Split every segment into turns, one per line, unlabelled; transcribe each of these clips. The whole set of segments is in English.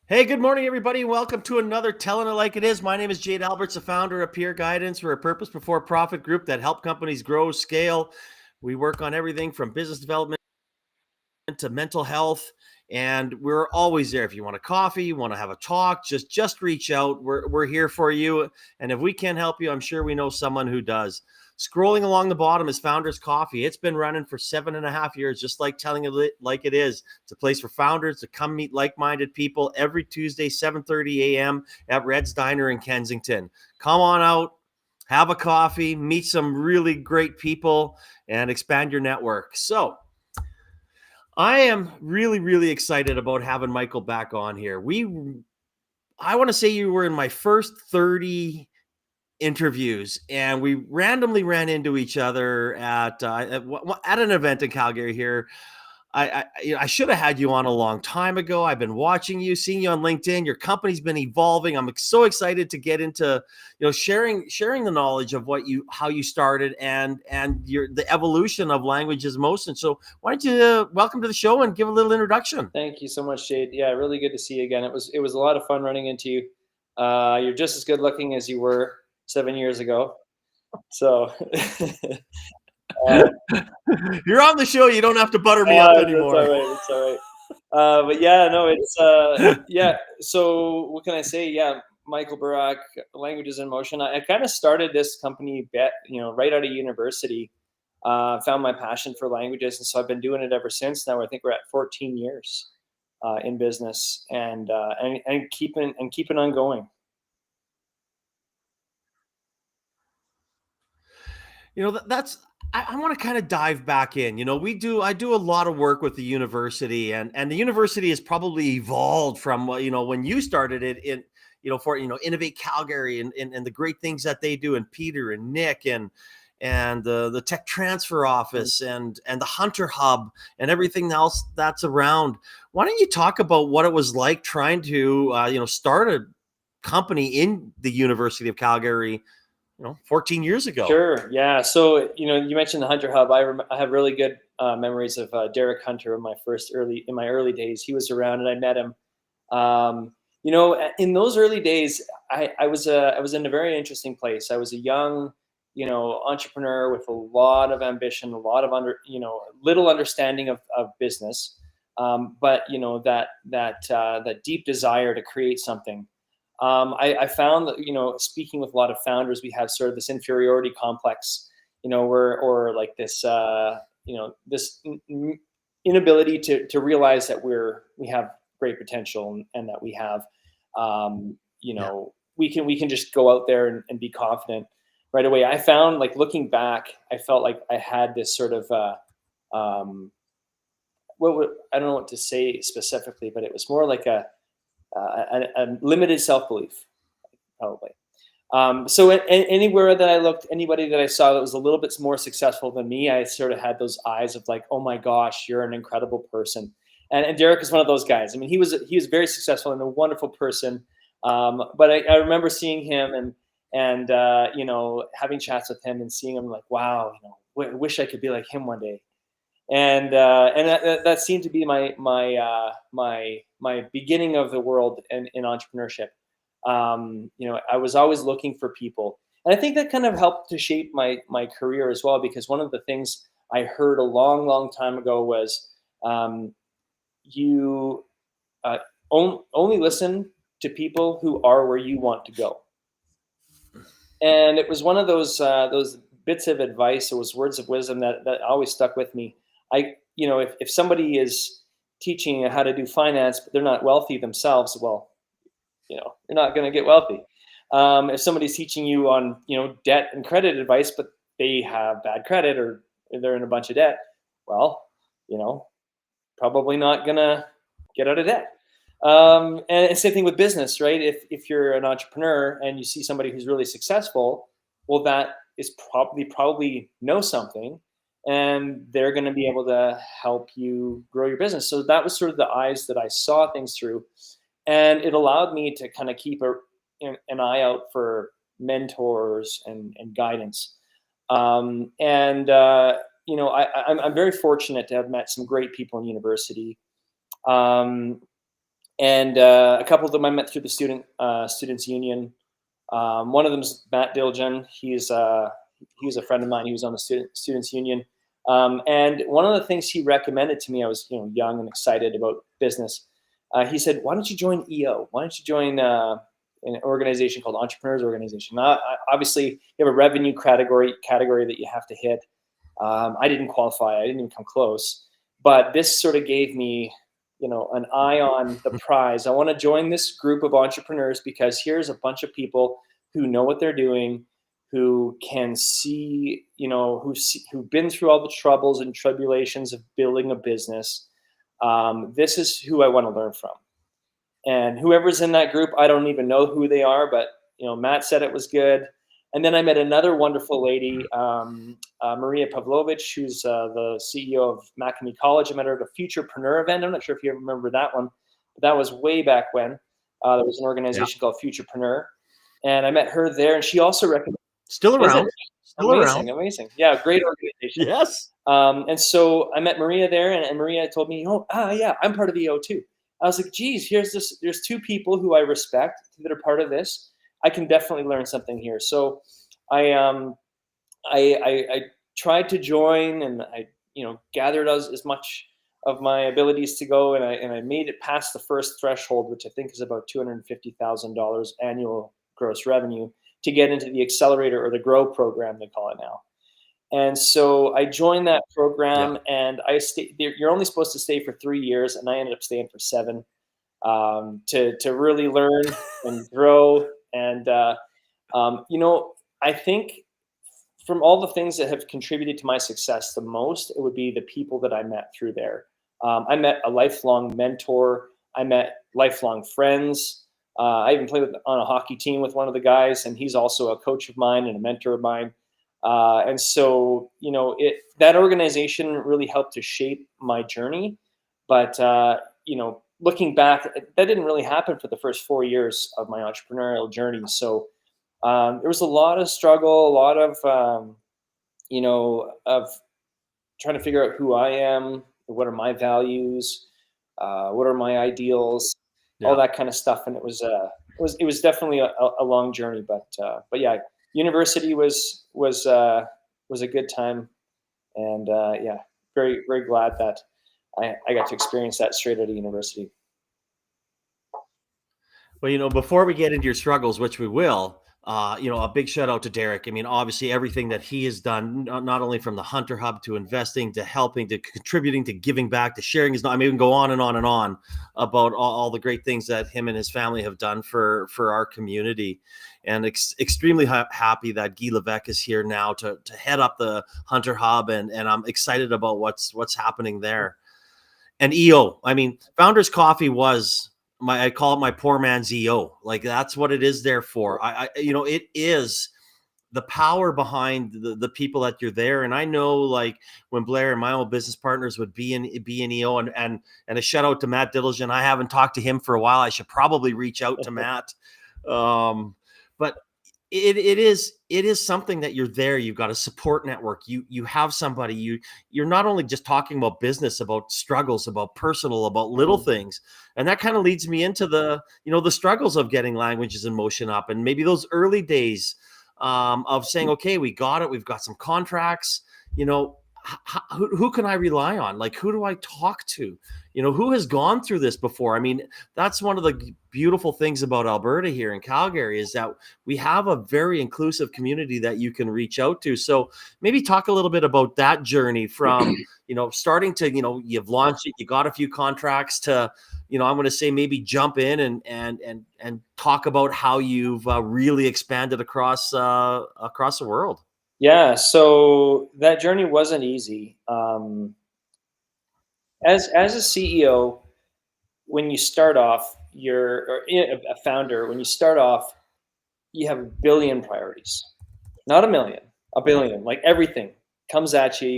Hey, good morning, everybody. Welcome to another Telling It Like It Is. My name is Jade Alberts, the founder of Peer Guidance. We're a purpose before profit group that help companies grow, scale. We work on everything from business development to mental health, and we're always there. If you want a coffee, you want to have a talk, just reach out. We're here for you, and if we can't help you, I'm sure we know someone who does. Scrolling along the bottom is Founders Coffee. It's been running for 7.5 years, just like Telling It Like It Is. It's a place for founders to come meet like-minded people every Tuesday, 7:30 a.m. at Red's Diner in Kensington. Come on out, have a coffee, meet some really great people, and expand your network. So I am really, really excited about having Michael back on here. I want to say you were in my first 30 interviews, and we randomly ran into each other at an event in Calgary here. I should have had you on a long time ago. I've been watching you, seeing you on LinkedIn. Your company's been evolving. I'm so excited to get into sharing the knowledge of how you started and the evolution of Languages Motion. So why don't you welcome to the show and give a little introduction?
Thank you so much, Jade. Yeah, really good to see you again. It was a lot of fun running into you. You're just as good looking as you were 7 years ago. So
You're on the show. You don't have to butter me up
that's all
anymore.
right. That's all right. But yeah, no, it's yeah. So what can I say? Yeah, Michael Burak, Languages in Motion. I kind of started this company, right out of university. Found my passion for languages, and so I've been doing it ever since. Now I think we're at 14 years in business, and keeping on going.
That's I want to kind of dive back in. I do a lot of work with the university, and the university has probably evolved from when you started it in for Innovate Calgary and the great things that they do, and Peter and Nick and the tech transfer office and the Hunter Hub and everything else that's around. Why don't you talk about what it was like trying to start a company in the University of Calgary 14 years ago?
Sure. Yeah. So you mentioned the Hunter Hub. I have really good memories of Derek Hunter in my early days. He was around, and I met him. In those early days, I was in a very interesting place. I was a young, entrepreneur with a lot of ambition, a lot of little understanding of business, but that deep desire to create something. I found that speaking with a lot of founders, we have sort of this inferiority complex, or like this inability to realize that we have great potential, and that we have
Yeah.
we can just go out there and be confident right away. I found, like, looking back, I felt like I had this sort of I don't know what to say specifically, but it was more like a limited self-belief, probably. So anywhere that I looked, anybody that I saw that was a little bit more successful than me, I sort of had those eyes of like, oh my gosh, you're an incredible person. And Derek is one of those guys. I mean, he was very successful and a wonderful person. But I remember seeing him and having chats with him and seeing him like, wow, wish I could be like him one day. And that seemed to be my beginning of the world in entrepreneurship. I was always looking for people, and I think that kind of helped to shape my career as well. Because one of the things I heard a long time ago was, you only listen to people who are where you want to go. And it was one of those bits of advice, or was words of wisdom that always stuck with me. If somebody is teaching you how to do finance, but they're not wealthy themselves, well, you're not going to get wealthy. If somebody's teaching you on debt and credit advice, but they have bad credit, or they're in a bunch of debt, well, probably not going to get out of debt. And same thing with business, right? If you're an entrepreneur and you see somebody who's really successful, well, that is probably know something, and they're going to be able to help you grow your business. So that was sort of the eyes that I saw things through, and it allowed me to kind of keep an eye out for mentors and guidance. I'm very fortunate to have met some great people in university. And a couple of them I met through the students union. One of them's Matt Diteljan. He was a friend of mine. He was on the students union. And one of the things he recommended to me, I was young and excited about business. He said, "Why don't you join EO? Why don't you join an organization called Entrepreneurs Organization?" Obviously, you have a revenue category that you have to hit. I didn't qualify. I didn't even come close. But this sort of gave me, an eye on the prize. I want to join this group of entrepreneurs because here's a bunch of people who know what they're doing, who can see, who've been through all the troubles and tribulations of building a business. This is who I want to learn from. And whoever's in that group, I don't even know who they are, but Matt said it was good. And then I met another wonderful lady, Maria Pavlovich, who's the CEO of Macamee College. I met her at a Futurepreneur event. I'm not sure if you remember that one, but that was way back when. There was an organization called Futurepreneur, and I met her there. And she also recommended.
Still around. Still
amazing,
around.
amazing. Yeah, great organization.
Yes.
And so I met Maria there, and Maria told me, yeah, I'm part of EO too. I was like, geez, there's two people who I respect that are part of this. I can definitely learn something here. So I tried to join, and I gathered as much of my abilities to go, and I made it past the first threshold, which I think is about $250,000 annual gross revenue, to get into the accelerator or the grow program, they call it now. And so I joined that program, and I stayed. You're only supposed to stay for 3 years, and I ended up staying for 7 to really learn and grow. And I think from all the things that have contributed to my success the most, it would be the people that I met through there. I met a lifelong mentor. I met lifelong friends. I even played on a hockey team with one of the guys, and he's also a coach of mine and a mentor of mine. And so, that organization really helped to shape my journey. But, looking back, that didn't really happen for the first 4 years of my entrepreneurial journey. So there was a lot of struggle, a lot of, of trying to figure out who I am, what are my values, what are my ideals, all that kind of stuff. And it was definitely a long journey, but yeah, university was a good time, and very, very glad that I got to experience that straight out of university.
Well, before we get into your struggles, which we will, a big shout out to Derek. I mean, obviously everything that he has done, not only from the Hunter Hub to investing, to helping, to contributing, to giving back, to sharing his, I mean, go on and on and on about all the great things that him and his family have done for our community. And extremely happy that Guy Levesque is here now to head up the Hunter Hub. And I'm excited about what's happening there. And EO, I mean, Founders Coffee was I call it my poor man's EO. Like, that's what it is there for. It is the power behind the people that you're there. And I know, like, when Blair and my old business partners would be in EO, and a shout out to Matt Diteljan. I haven't talked to him for a while. I should probably reach out to Matt. But it is something that you're there. You've got a support network. You have somebody. You're not only just talking about business, about struggles, about personal, about little things. And that kind of leads me into the struggles of getting Languages in Motion up, and maybe those early days of saying, okay, we got it. We've got some contracts. Who can I rely on? Like, who do I talk to? Who has gone through this before? I mean, that's one of the beautiful things about Alberta here in Calgary, is that we have a very inclusive community that you can reach out to. So maybe talk a little bit about that journey from, starting to, you've launched it, you got a few contracts, to, I'm going to say maybe jump in and talk about how you've really expanded across the world.
Yeah, so that journey wasn't easy. As a CEO, when you start off, you're a founder. When you start off, you have a billion priorities, not a million, a billion. Like, everything comes at you.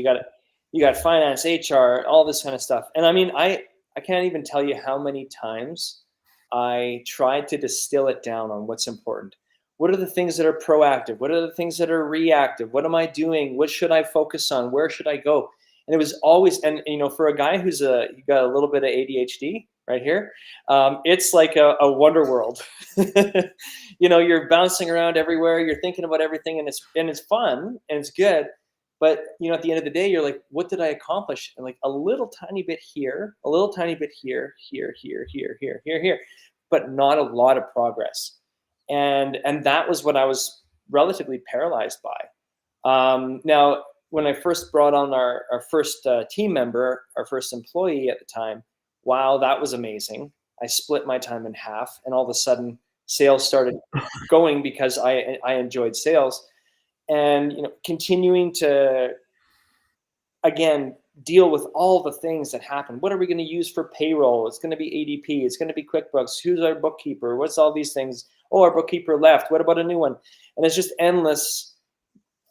You got finance, HR, all this kind of stuff. And I mean, I can't even tell you how many times I tried to distill it down on what's important. What are the things that are proactive? What are the things that are reactive? What am I doing? What should I focus on? Where should I go? And it was always, and for a guy who's got a little bit of ADHD, right here. It's like a wonder world. You're bouncing around everywhere. You're thinking about everything, and it's fun and it's good. But at the end of the day, you're like, what did I accomplish? And like a little tiny bit here, a little tiny bit here, here, but not a lot of progress. And that was what I was relatively paralyzed by. Now, when I first brought on our first team member, our first employee at the time, wow, that was amazing. I split my time in half, and all of a sudden sales started going because I enjoyed sales. And continuing to, again, deal with all the things that happen. What are we going to use for payroll? It's going to be ADP. It's going to be QuickBooks. Who's our bookkeeper? What's all these things? Oh, our bookkeeper left. What about a new one? And it's just endless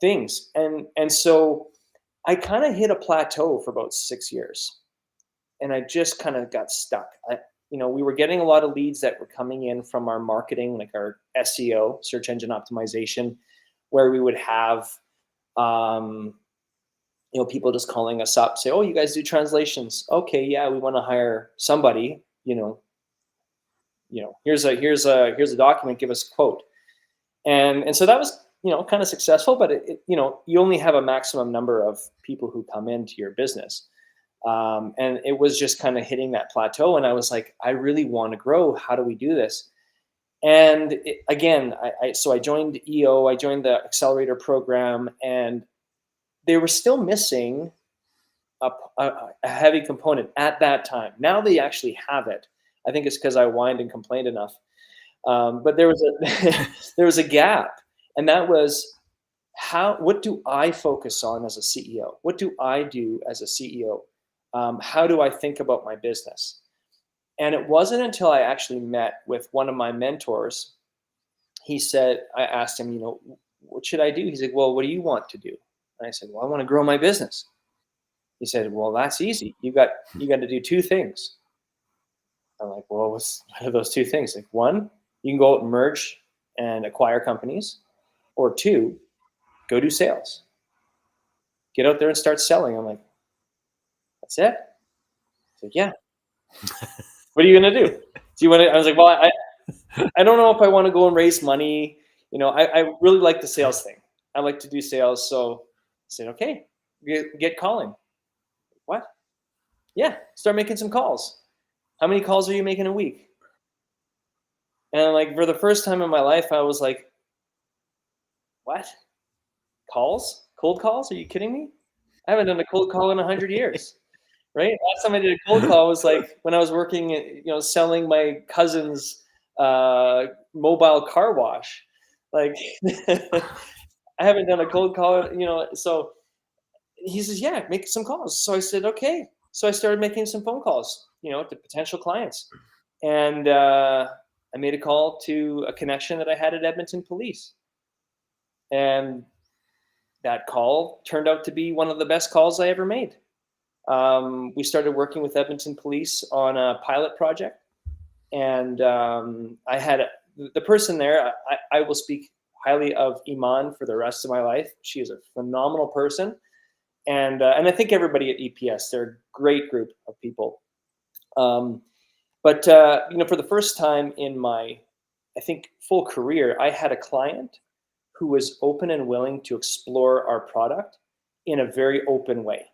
things. And so I kind of hit a plateau for about 6 years, and I just kind of got stuck. We were getting a lot of leads that were coming in from our marketing, like our SEO, search engine optimization, where we would have, people just calling us up, say, "Oh, you guys do translations? Okay, yeah, we want to hire somebody. Here's a document. Give us a quote." And so that was kind of successful, but you only have a maximum number of people who come into your business, and it was just kind of hitting that plateau. And I was like, I really want to grow. How do we do this? And again, I joined EO, I joined the accelerator program, and they were still missing a heavy component at that time. Now they actually have it. I think it's because I whined and complained enough. But there was a gap, and that was what do I focus on as a CEO? What do I do as a CEO? How do I think about my business? And it wasn't until I actually met with one of my mentors. I asked him, what should I do? He's like, well, what do you want to do? And I said, well, I want to grow my business. He said, well, that's easy. You got to do two things. I'm like, well, what are those two things? Like, one, you can go out and merge and acquire companies, or two, go do sales. Get out there and start selling. I'm like, that's it? He's like, yeah. What are you going to do? Do you want to? I was like, well, I don't know if I want to go and raise money. I really like the sales thing. I like to do sales. So I said, okay, get calling. What? Yeah, start making some calls. How many calls are you making a week? And like, for the first time in my life, I was like, what? Calls? Cold calls? Are you kidding me? I haven't done a cold call in 100 years. Right? Last time I did a cold call was like when I was working, selling my cousin's mobile car wash. Like, I haven't done a cold call, So he says, yeah, make some calls. So I said, okay. So I started making some phone calls, to potential clients. And I made a call to a connection that I had at Edmonton Police. And that call turned out to be one of the best calls I ever made. We started working with Edmonton Police on a pilot project, and I had the person there. I will speak highly of Iman for the rest of my life. She is a phenomenal person, and I think everybody at EPS, they're a great group of people. But for the first time in my, I think, full career, I had a client who was open and willing to explore our product in a very open way.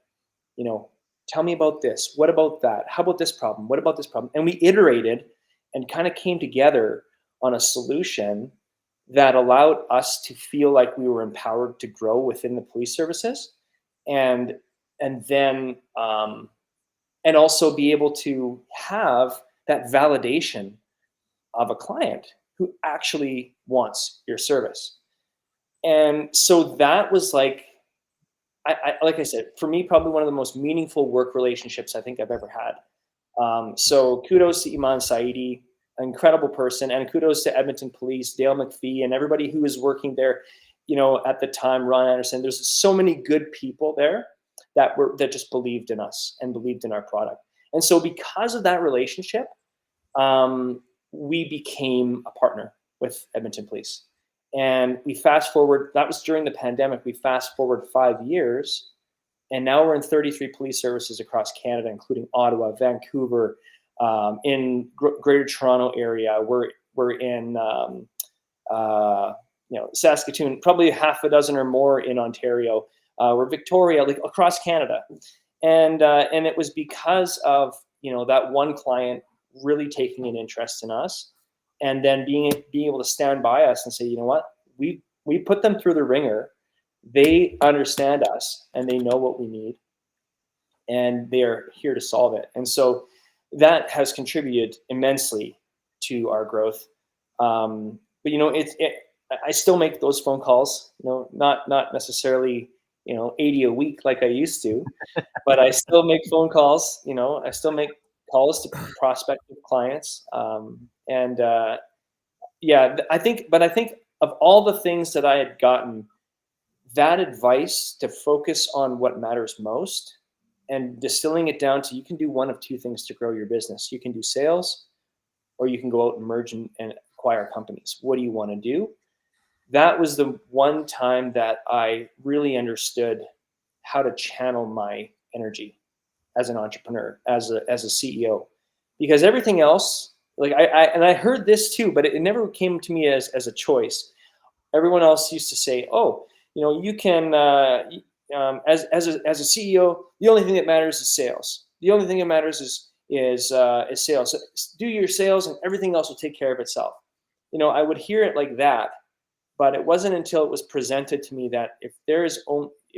Tell me about this. What about that? How about this problem? What about this problem? And we iterated and kind of came together on a solution that allowed us to feel like we were empowered to grow within the police services, and then and also be able to have that validation of a client who actually wants your service. And so that was like, like I said, for me, probably one of the most meaningful work relationships I think I've ever had. So kudos to Iman Saidi, an incredible person, and kudos to Edmonton Police, Dale McPhee, and everybody who was working there. At the time, Ron Anderson. There's so many good people there that just believed in us and believed in our product. And so because of that relationship, we became a partner with Edmonton Police. And we fast forward, that was during the pandemic, we fast forward 5 years, and now we're in 33 police services across Canada, including Ottawa, Vancouver, in Greater Toronto area. We're in Saskatoon, probably half a dozen or more in Ontario. We're Victoria, like across Canada, and it was because of that one client really taking an interest in us, and then being able to stand by us and say, you know what, we put them through the ringer. They understand us and they know what we need, and they are here to solve it. And so that has contributed immensely to our growth. But I still make those phone calls, not necessarily 80 a week like I used to, but I still make phone calls. I still make calls to prospective clients. I think of all the things that I had gotten, that advice to focus on what matters most and distilling it down to, you can do one of two things to grow your business. You can do sales, or you can go out and merge and acquire companies. What do you want to do? That was the one time that I really understood how to channel my energy as an entrepreneur, as a CEO, because everything else, like I heard this too, but it never came to me as a choice. Everyone else used to say, "Oh, you can as a CEO, the only thing that matters is sales. The only thing that matters is sales. So do your sales, and everything else will take care of itself." I would hear it like that, but it wasn't until it was presented to me that if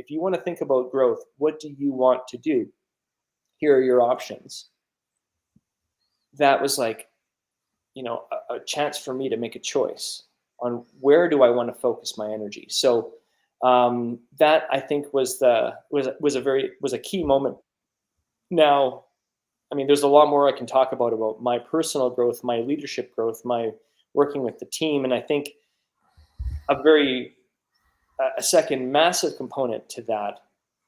you want to think about growth, what do you want to do? Here are your options. That was like, a chance for me to make a choice on where do I want to focus my energy. So that, I think, was a key moment. Now, I mean, there's a lot more I can talk about my personal growth, my leadership growth, my working with the team, and I think a second massive component to that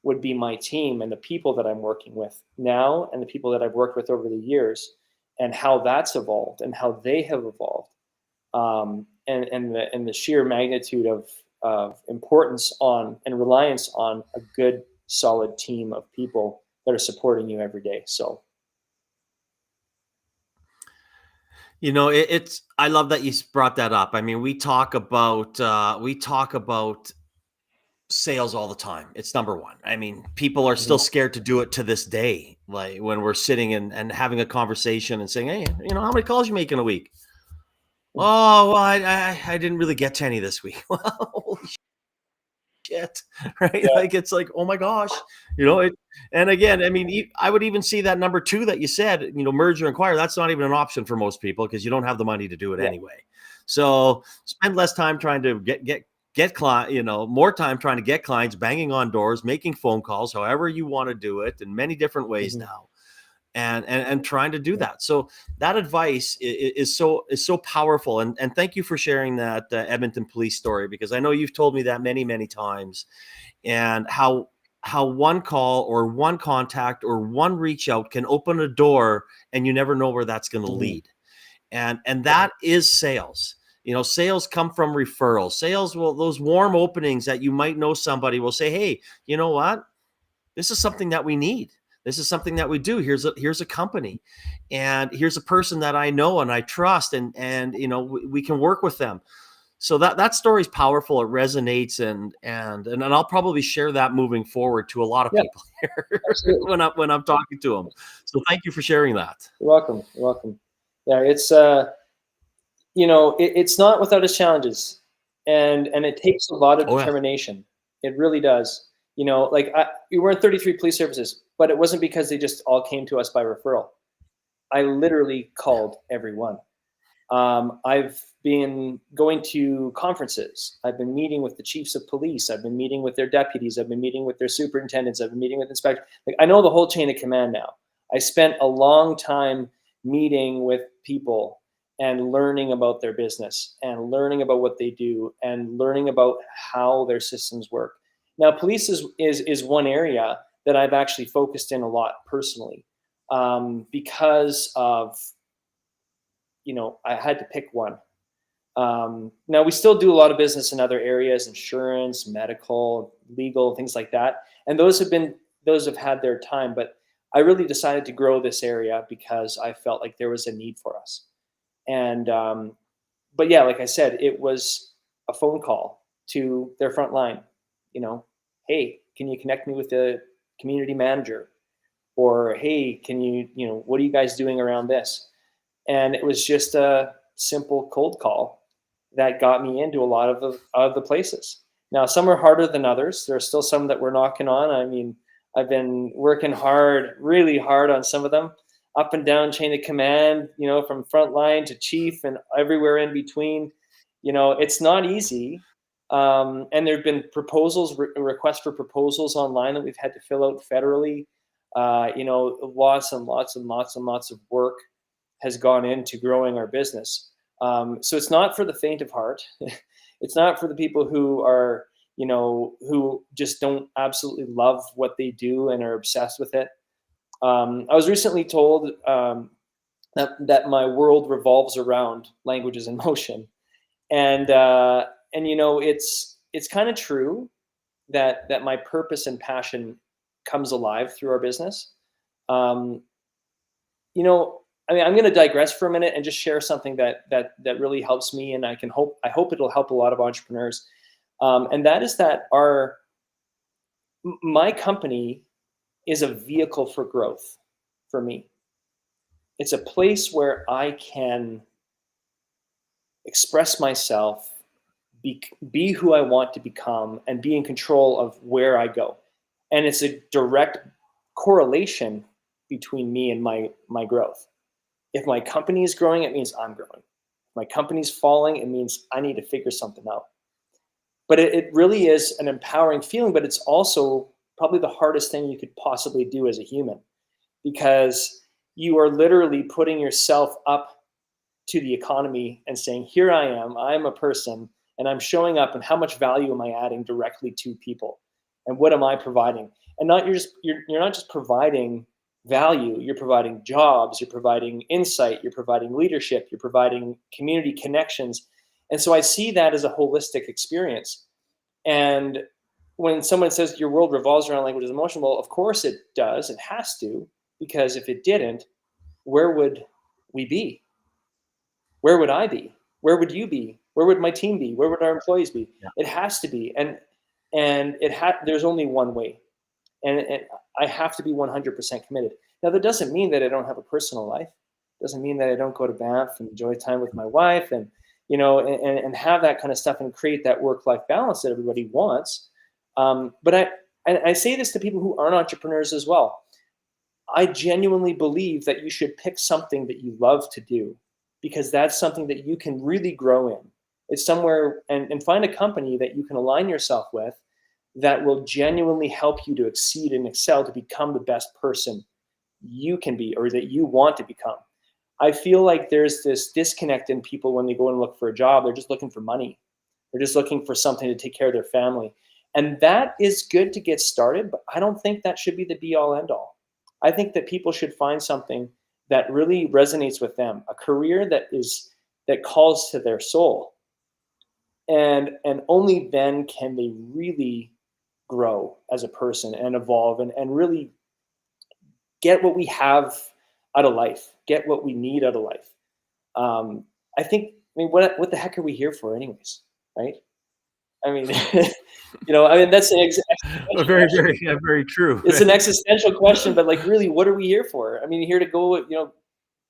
would be my team and the people that I'm working with now, and the people that I've worked with over the years, and how that's evolved and how they have evolved, and the sheer magnitude of importance on and reliance on a good, solid team of people that are supporting you every day. So,
I love that you brought that up. I mean, we talk about sales all the time. It's number one. I mean, people are still scared to do it to this day. Like when we're sitting and having a conversation and saying, "Hey, how many calls you make in a week?" "Oh, well, I didn't really get to any this week." Well, holy shit, right?
Yeah.
Like, it's like, oh my gosh, and again, I mean, I would even see that number two that you said, merge or acquire. That's not even an option for most people because you don't have the money to do it anyway. So spend less time trying to get client, more time trying to get clients, banging on doors, making phone calls, however you want to do it, in many different ways now, and trying to do that. So that advice is so powerful. And thank you for sharing that Edmonton police story, because I know you've told me that many, many times, and how one call or one contact or one reach out can open a door, and you never know where that's going to lead. And that is sales. Sales come from referrals. Sales those warm openings that you might know somebody will say, "Hey, you know what? This is something that we need. This is something that we do. Here's a company, and here's a person that I know and I trust, and we can work with them." So that story is powerful. It resonates, and I'll probably share that moving forward to a lot of people here when I'm talking to them. So thank you for sharing that.
You're welcome. You're welcome. Yeah, it's it's not without its challenges, and it takes a lot of determination. It really does. Like we were in 33 police services, but it wasn't because they just all came to us by referral. I literally called everyone. I've been going to conferences. I've been meeting with the chiefs of police. I've been meeting with their deputies. I've been meeting with their superintendents. I've been meeting with inspectors. Like, I know the whole chain of command now. I spent a long time meeting with people and learning about their business and learning about what they do and learning about how their systems work. Now, police is one area that I've actually focused in a lot personally, because of, I had to pick one. Now, we still do a lot of business in other areas: insurance, medical, legal, things like that. And those have had their time. But I really decided to grow this area because I felt like there was a need for us. And but yeah, like I said, it was a phone call to their front line. Hey, can you connect me with the community manager? Or hey, can you, what are you guys doing around this? And it was just a simple cold call that got me into a lot of the places. Now, some are harder than others. There are still some that we're knocking on. I mean, I've been working hard, really hard on some of them, up and down chain of command, from frontline to chief and everywhere in between. It's not easy. And there have been requests for proposals online that we've had to fill out federally. Lots and lots and lots and lots of work has gone into growing our business. So it's not for the faint of heart. It's not for the people who are, who just don't absolutely love what they do and are obsessed with it. I was recently told that my world revolves around languages in motion, and it's kind of true that my purpose and passion comes alive through our business. I'm going to digress for a minute and just share something that really helps me, and I hope it'll help a lot of entrepreneurs. And that is that my company is a vehicle for growth for me. It's a place where I can express myself, be who I want to become, and be in control of where I go. And it's a direct correlation between me and my growth. If my company is growing, it means I'm growing. If my company's falling, it means I need to figure something out. But it really is an empowering feeling, but it's also probably the hardest thing you could possibly do as a human, because you are literally putting yourself up to the economy and saying, here I am, I'm a person, and I'm showing up, and how much value am I adding directly to people? And what am I providing? And you're not just providing value, you're providing jobs, you're providing insight, you're providing leadership, you're providing community connections. And so I see that as a holistic experience. And when someone says your world revolves around languages and emotion, well, of course it does. It has to, because if it didn't, where would we be? Where would I be? Where would you be? Where would my team be? Where would our employees be? Yeah. It has to be. And there's only one way. And I have to be 100% committed. Now, that doesn't mean that I don't have a personal life. It doesn't mean that I don't go to Banff and enjoy time with my wife and, and have that kind of stuff and create that work-life balance that everybody wants. But I say this to people who aren't entrepreneurs as well. I genuinely believe that you should pick something that you love to do, because that's something that you can really grow in. It's somewhere, and find a company that you can align yourself with that will genuinely help you to exceed and excel to become the best person you can be, or that you want to become. I feel like there's this disconnect in people when they go and look for a job. They're just looking for money. They're just looking for something to take care of their family. And that is good to get started, but I don't think that should be the be all end all. I think that people should find something that really resonates with them, a career that calls to their soul. And only then can they really grow as a person and evolve and really get what we have out of life, get what we need out of life. What the heck are we here for anyways, right? I mean, that's an
very true.
It's an existential question, but like, really, what are we here for? I mean, here to go,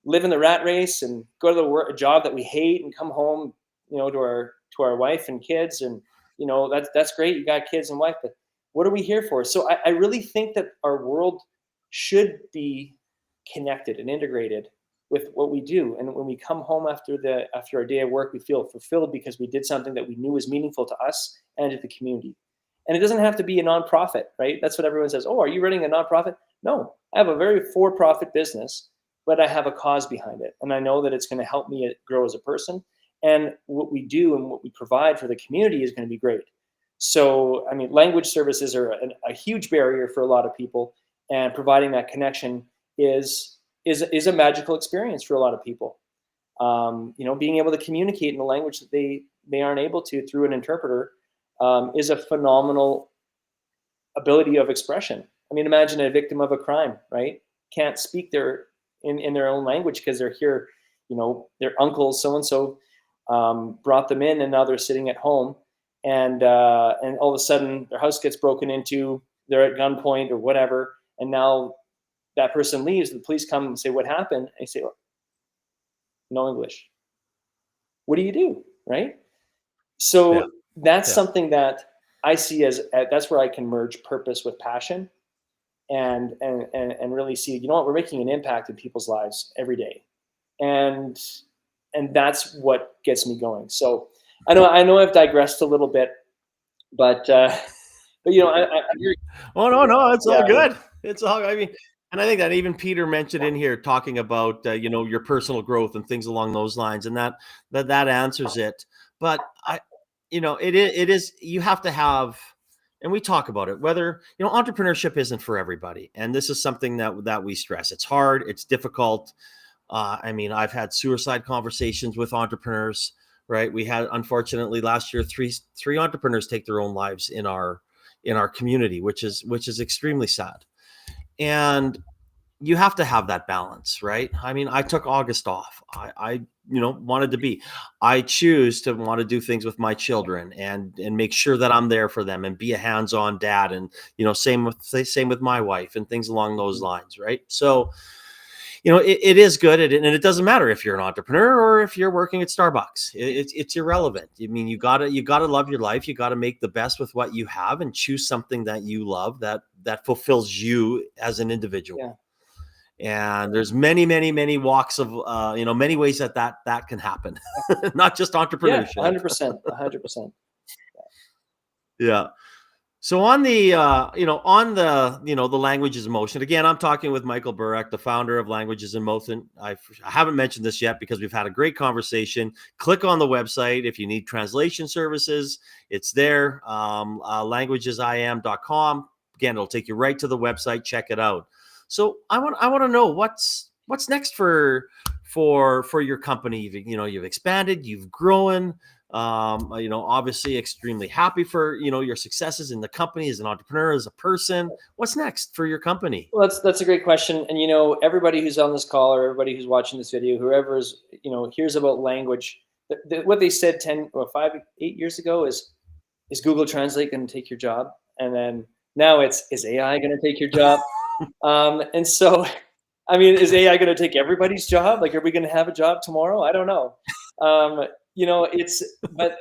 live in the rat race and go to a job that we hate and come home, to our wife and kids, and that's great. You got kids and wife, but what are we here for? So I really think that our world should be connected and integrated with what we do. And when we come home after our day of work, we feel fulfilled because we did something that we knew was meaningful to us and to the community. And it doesn't have to be a nonprofit, right? That's what everyone says. Oh, are you running a nonprofit? No, I have a very for-profit business, but I have a cause behind it. And I know that it's going to help me grow as a person. And what we do and what we provide for the community is going to be great. So, language services are a huge barrier for a lot of people, and providing that connection is a magical experience for a lot of people. Being able to communicate in a language that they aren't able to through an interpreter is a phenomenal ability of expression. Imagine a victim of a crime, right? can't speak in their own language because they're here, their uncle so and so brought them in, and now they're sitting at home, and all of a sudden their house gets broken into, they're at gunpoint or whatever, and now that person leaves, the police come and say, what happened? And you say, no English. What do you do, right? So that's something that I see as that's where I can merge purpose with passion, and really see, we're making an impact in people's lives every day, and that's what gets me going. So I know I've digressed a little bit, but I
Oh, no, it's all good. It's all, I mean, and I think that even Peter mentioned in here talking about, your personal growth and things along those lines, and that answers it. But it is, you have to have, and we talk about it, whether, entrepreneurship isn't for everybody. And this is something that we stress. It's hard. It's difficult. I mean, I've had suicide conversations with entrepreneurs, right? We had, unfortunately, last year, three entrepreneurs take their own lives in our community, which is extremely sad. And you have to have that balance, right? I mean, I took August off. I wanted to be, I choose to want to do things with my children and make sure that I'm there for them and be a hands-on dad. And, same with my wife and things along those lines. Right. So, it is good. And it doesn't matter if you're an entrepreneur or if you're working at Starbucks. It's irrelevant. I mean, you gotta love your life. You gotta make the best with what you have and choose something that you love, that fulfills you as an individual.
Yeah.
And there's many, many, many walks of, many ways that can happen, not just entrepreneurship.
100%.
Yeah. So on the, the Languages in Motion, again, I'm talking with Michael Burak, the founder of Languages in Motion. I haven't mentioned this yet because we've had a great conversation. Click on the website if you need translation services. It's there, languagesim.com. Again, it'll take you right to the website. Check it out. So I want to know what's next for your company. You've expanded, you've grown. Obviously extremely happy for, your successes in the company as an entrepreneur, as a person. What's next for your company?
Well, that's a great question. And, everybody who's on this call or everybody who's watching this video, whoever's, hears about language, what they said 5, 8 years ago is Google Translate going to take your job? And then now is AI going to take your job? And so, I mean, is AI going to take everybody's job? Like, are we going to have a job tomorrow? I don't know. But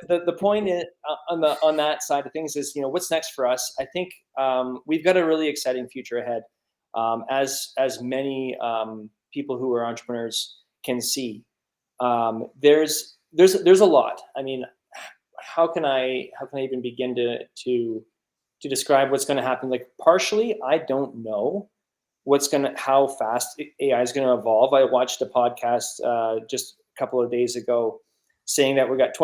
the point is, on that side of things is, what's next for us? I think we've got a really exciting future ahead, as many people who are entrepreneurs can see. There's a lot. I mean, how can I even begin to describe what's going to happen? Like, partially, I don't know how fast AI is going to evolve. I watched a podcast just a couple of days ago saying that we got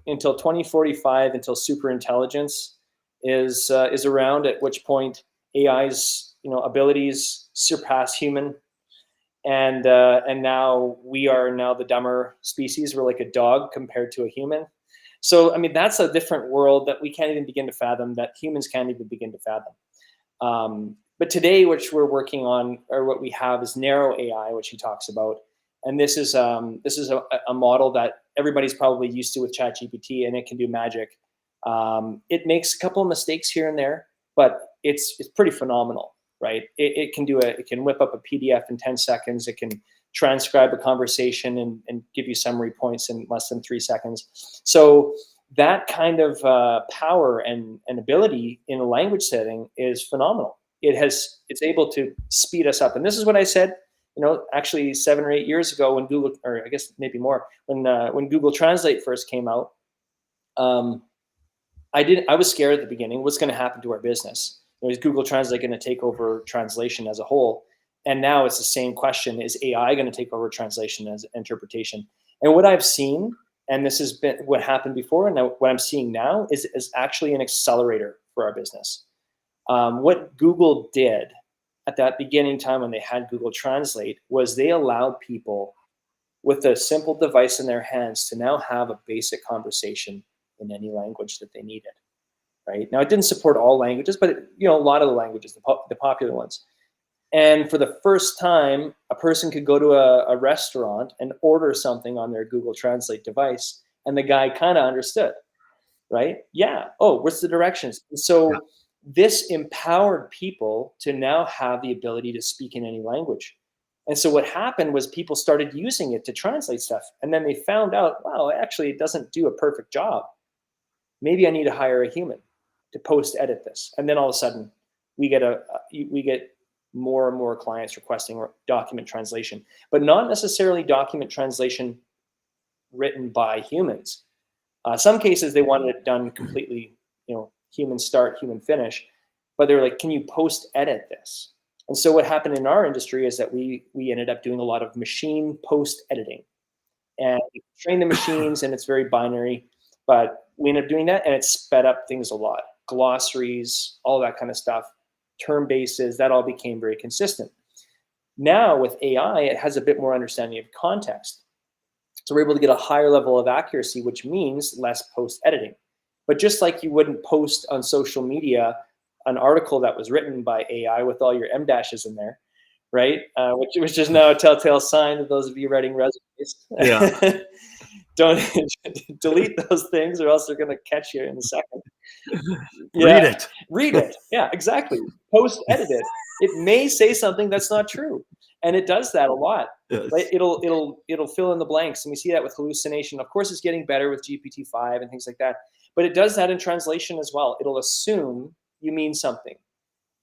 until 2045 until super intelligence is around, at which point AI's abilities surpass human, and now we are the dumber species. We're like a dog compared to a human. So I mean, that's a different world that we can't even begin to fathom, that humans can't even begin to fathom. But today, which we're working on, or what we have, is narrow AI, which he talks about. And this is a model that everybody's probably used to with ChatGPT, and it can do magic. It makes a couple of mistakes here and there, but it's pretty phenomenal, right? It can whip up a PDF in 10 seconds. It can transcribe a conversation and give you summary points in less than 3 seconds. So that kind of power and ability in a language setting is phenomenal. It's able to speed us up. And this is what I said, actually 7 or 8 years ago when Google, or I guess maybe more, when Google Translate first came out. I was scared at the beginning. What's going to happen to our business? Is Google Translate going to take over translation as a whole? And now it's the same question: is AI going to take over translation as interpretation? And what I've seen, and this has been what happened before, and what I'm seeing now is actually an accelerator for our business. What Google did at that beginning time when they had Google Translate was they allowed people with a simple device in their hands to now have a basic conversation in any language that they needed. Right now, it didn't support all languages, but a lot of the languages, the popular ones. And for the first time, a person could go to a restaurant and order something on their Google Translate device, and the guy kind of understood, right? Yeah. Oh, what's the directions? And so this empowered people to now have the ability to speak in any language. And so what happened was people started using it to translate stuff. And then they found out, wow, actually, it doesn't do a perfect job. Maybe I need to hire a human to post edit this. And then all of a sudden, we get more and more clients requesting document translation, but not necessarily document translation written by humans. Some cases they wanted it done completely, human start, human finish, but they were like, can you post edit this? And so what happened in our industry is that we ended up doing a lot of machine post editing, and we train the machines, and it's very binary, but we ended up doing that, and it sped up things a lot. Glossaries, all that kind of stuff, term bases, that all became very consistent. Now with AI, it has a bit more understanding of context. So we're able to get a higher level of accuracy, which means less post editing. But just like you wouldn't post on social media an article that was written by AI with all your M dashes in there, right? Which is now a telltale sign to those of you writing resumes.
Yeah.
Don't delete those things, or else they're going to catch you in a second.
Yeah.
Read it. Yeah, exactly. Post edit it. It may say something that's not true, and it does that a lot.
Yes.
Right? It'll fill in the blanks, and we see that with hallucination. Of course, it's getting better with GPT-5 and things like that, but it does that in translation as well. It'll assume you mean something,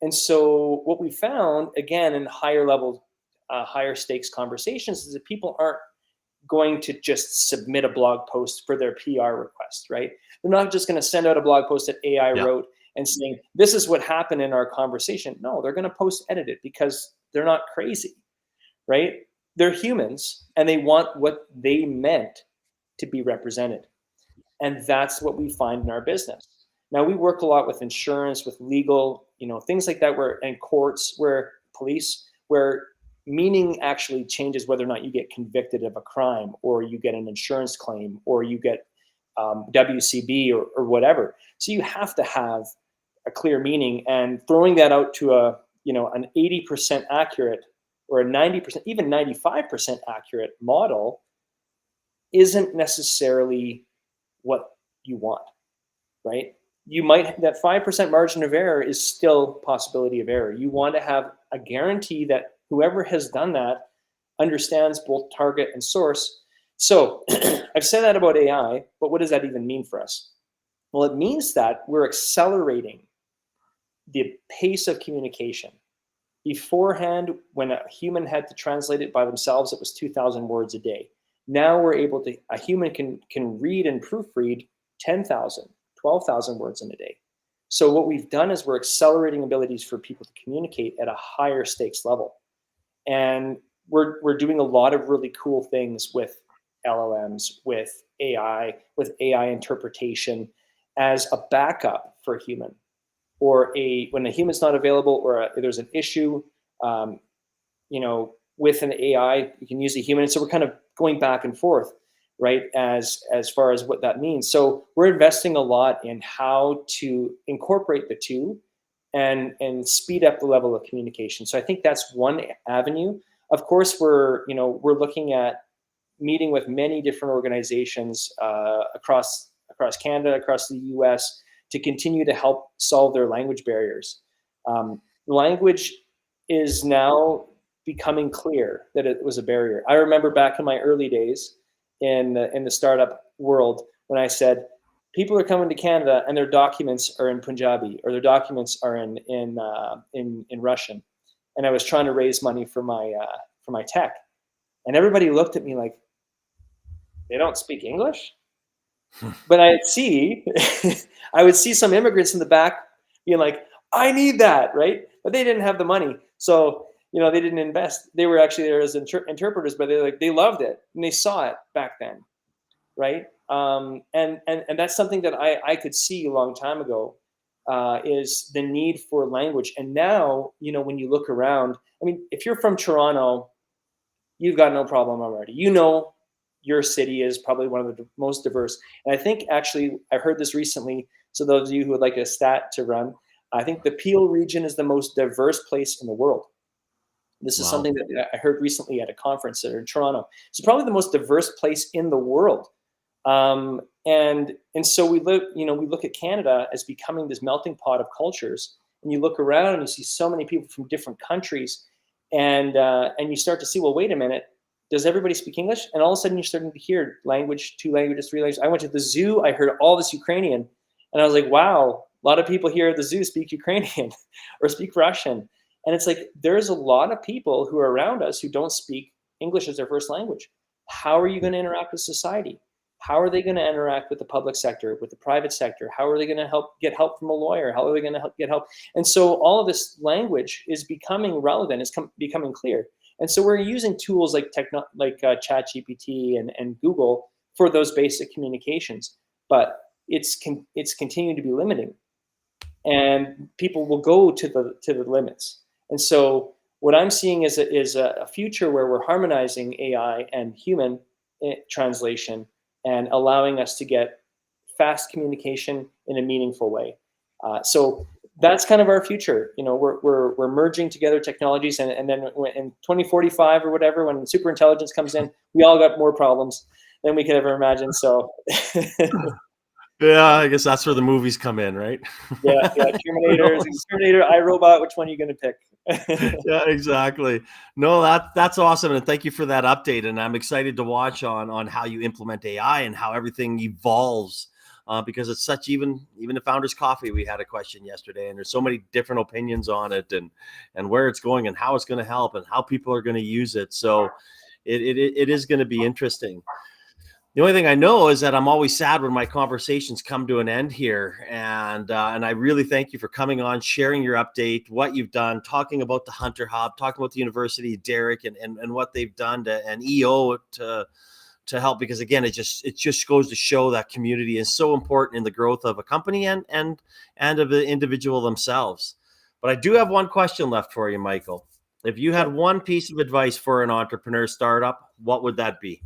and so what we found again in higher level, higher stakes conversations is that people aren't going to just submit a blog post for their PR request, right? They're not just going to send out a blog post that AI wrote and saying, this is what happened in our conversation. No, they're going to post edit it because they're not crazy, right? They're humans, and they want what they meant to be represented. And that's what we find in our business. Now, we work a lot with insurance, with legal, things like that, and courts, where police, where meaning actually changes whether or not you get convicted of a crime, or you get an insurance claim, or you get WCB or whatever. So you have to have a clear meaning, and throwing that out to an 80% accurate or a 90%, even 95% accurate model isn't necessarily what you want, right? You might, that 5% margin of error is still possibility of error. You want to have a guarantee that whoever has done that understands both target and source. So I've said that about AI, but what does that even mean for us? Well, it means that we're accelerating the pace of communication. Beforehand, when a human had to translate it by themselves, it was 2,000 words a day. Now we're able to, a human can read and proofread 10,000, 12,000 words in a day. So what we've done is we're accelerating abilities for people to communicate at a higher stakes level. And we're doing a lot of really cool things with LLMs, with AI interpretation as a backup for a human, or when a human's not available, or there's an issue, with an AI, you can use a human. And so we're kind of going back and forth, right, as far as what that means. So we're investing a lot in how to incorporate the two and speed up the level of communication. So I think that's one avenue. Of course, we're looking at meeting with many different organizations across Canada, across the US, to continue to help solve their language barriers. Language is now becoming clear that it was a barrier. I remember back in my early days in the startup world when I said, people are coming to Canada and their documents are in Punjabi, or their documents are in Russian, and I was trying to raise money for my tech, and everybody looked at me like, they don't speak English. But I would see some immigrants in the back being like, I need that, right? But they didn't have the money, so they didn't invest. They were actually there as interpreters, but they loved it and they saw it back then, right? And that's something that I could see a long time ago, is the need for language. And now, when you look around, I mean, if you're from Toronto, you've got no problem already. Your city is probably one of the most diverse. And I think actually, I heard this recently, so those of you who would like a stat to run, I think the Peel region is the most diverse place in the world. This is
Wow.
something that I heard recently at a conference in Toronto. It's probably the most diverse place in the world. And so we look at Canada as becoming this melting pot of cultures. And you look around and you see so many people from different countries, and you start to see, well, wait a minute, does everybody speak English? And all of a sudden you're starting to hear language, 2 languages, 3 languages. I went to the zoo, I heard all this Ukrainian, and I was like, wow, a lot of people here at the zoo speak Ukrainian or speak Russian. And it's like, there's a lot of people who are around us who don't speak English as their first language. How are you going to interact with society? How are they going to interact with the public sector, with the private sector? How are they going to get help from a lawyer? How are they going to get help? And so all of this language is becoming relevant. It's becoming clear. And so we're using tools like ChatGPT and Google for those basic communications, but it's continuing to be limiting, and people will go to the limits. And so what I'm seeing is a future where we're harmonizing AI and human translation and allowing us to get fast communication in a meaningful way. So that's kind of our future. We're merging together technologies, and then in 2045 or whatever, when super intelligence comes in, we all got more problems than we could ever imagine. So
Yeah, I guess that's where the movies come in, right?
yeah, Terminator, iRobot. Which one are you going to pick?
Yeah, exactly. No, that's awesome, and thank you for that update. And I'm excited to watch on how you implement AI and how everything evolves, because it's such, even the Founders Coffee, we had a question yesterday, and there's so many different opinions on it, and where it's going and how it's going to help and how people are going to use it. So it is going to be interesting. The only thing I know is that I'm always sad when my conversations come to an end here, and I really thank you for coming on, sharing your update, what you've done, talking about the Hunter Hub, talking about the University of Derek, and what they've done and EO to help, because again, it just goes to show that community is so important in the growth of a company and of the individual themselves. But I do have one question left for you, Michael. If you had one piece of advice for an entrepreneur startup, what would that be?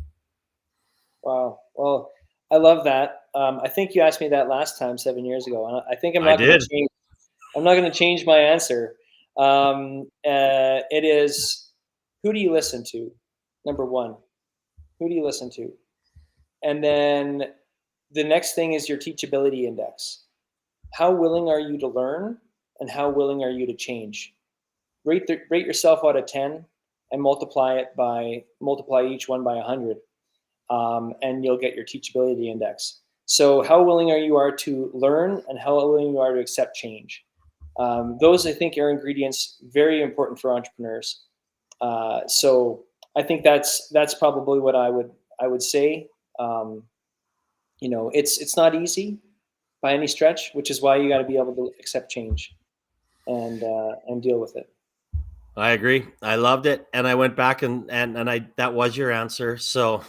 Wow. Well, I love that. I think you asked me that last time 7 years ago, and I think I'm
I
not going
did.
to change. I'm not going to change my answer. It is, who do you listen to? Number one, who do you listen to? And then the next thing is your teachability index. How willing are you to learn, and how willing are you to change? Rate yourself out of 10 and multiply each one by 100. And you'll get your teachability index. So how willing you are to learn, and how willing you are to accept change. Those, I think, are ingredients very important for entrepreneurs. So I think that's probably what I would say. It's not easy by any stretch, which is why you got to be able to accept change and deal with it.
I agree. I loved it, and I went back and that was your answer. So,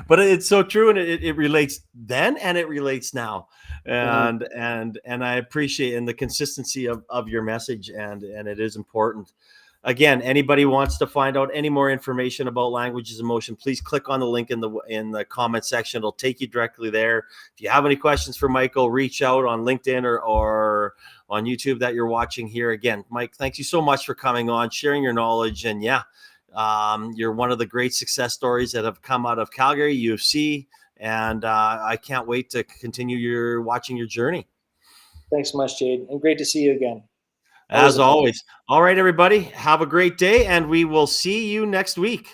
but it's so true, and it relates then and it relates now,
Mm-hmm.
and I appreciate the consistency of your message, and it is important. Again, anybody wants to find out any more information about Languages in Motion, please click on the link in the comment section. It'll take you directly there. If you have any questions for Michael, reach out on LinkedIn or on YouTube that you're watching here. Again, Mike, thank you so much for coming on, sharing your knowledge, and you're one of the great success stories that have come out of Calgary UFC, and I can't wait to continue watching your journey.
Thanks so much, Jade, and great to see you again.
As always. All right, everybody, have a great day, and we will see you next week.